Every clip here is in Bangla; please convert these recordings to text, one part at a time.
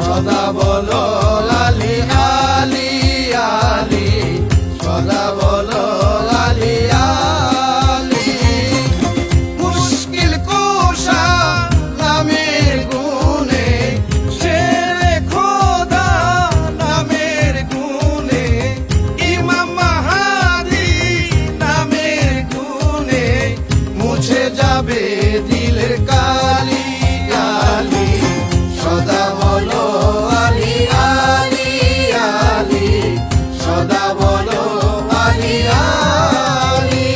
সদা বলো আলী আলী আলী, সদা বলো আলী আলী। মুশকিল কুশা নামের গুণে, শেরে খোদা নামের গুণে, ইমাম মাহাদি নামের গুণে মুছে যাবে দিলের কালি আলী। সদা বলো আলী আলী আলী, সদা বলো আলী আলী।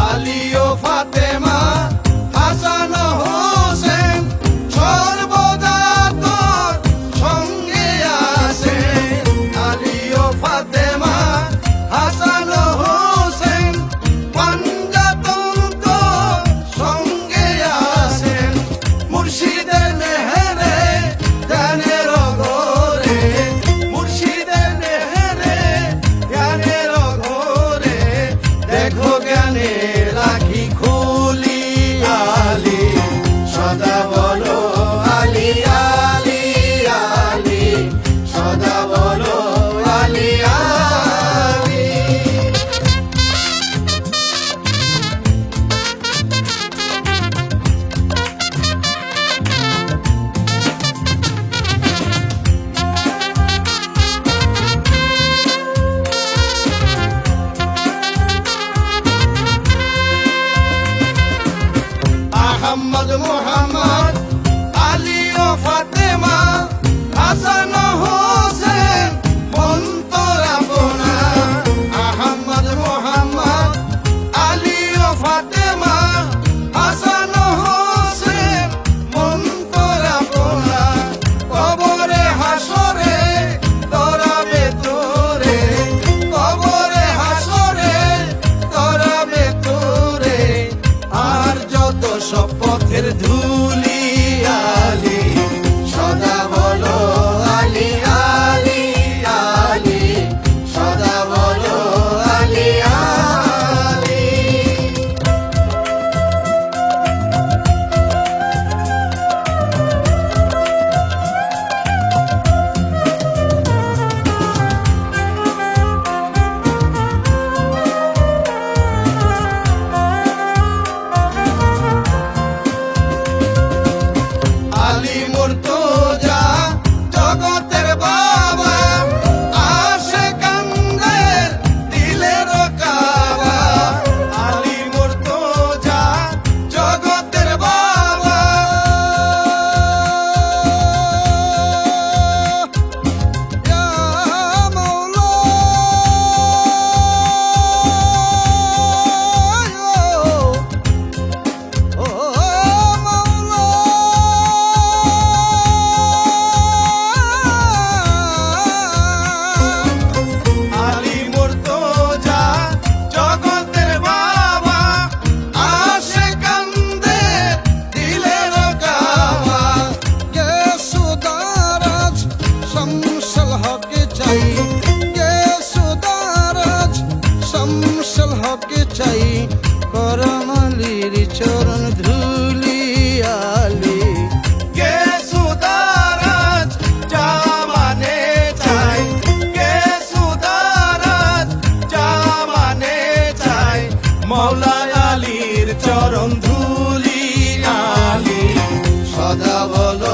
আলী ও ফাতেমা, হাসান ও হোসেন সর্বদা তোর সঙ্গে আছেন। আলী ও ফাতেমা, হাসান ও হোসেন পাঞ্জাতন তোর সঙ্গে আছেন। মুর্শিদের মেহেরে ধ্যানের ঘরে, মুর্শিদের মেহেরে ধ্যানের ঘরে, দেখো জ্ঞানে রাখি খুলি আলী। সদা বলো আলী আলী আলী, সদা বলো আলী আলী। আহমদ মোহাম্মদ, আলী ও ফাতেমা, হাসান ও হোসেন অন্তর আপনা। আহমদ মোহাম্মদ, আলী ও ফাতেমা, হাসান ও হোসেন অন্তর আপনা। কবরে হাসরে তরাবে তোরে, কবরে হাসরে তরাবে তোরে, আর যত সব পথের ধুলি আলী। সদা বলো আলী আলী আলী, সদা বলো আলী আলী। আলী মুর্তজা জগতের বাবা, আশিকানদের দিলের কাবা। আলী মুর্তজা জগতের বাবা, ইয়া মাওলা, ও মাওলা। আলী মুর্তজা জগতের বাবা, আশিকানদের দিলের কাবা। গেছো দারাজ শামসুল হক চাই, গেছো দারাজ শামসুল হক চাই, করম আলীর চরণ ধুলি আলী। গেছো দারাজ জামানে চাই, গেছো দারাজ জামানে চাই, মওলা আলীর চরণ ধুলি আলী। সদা বলো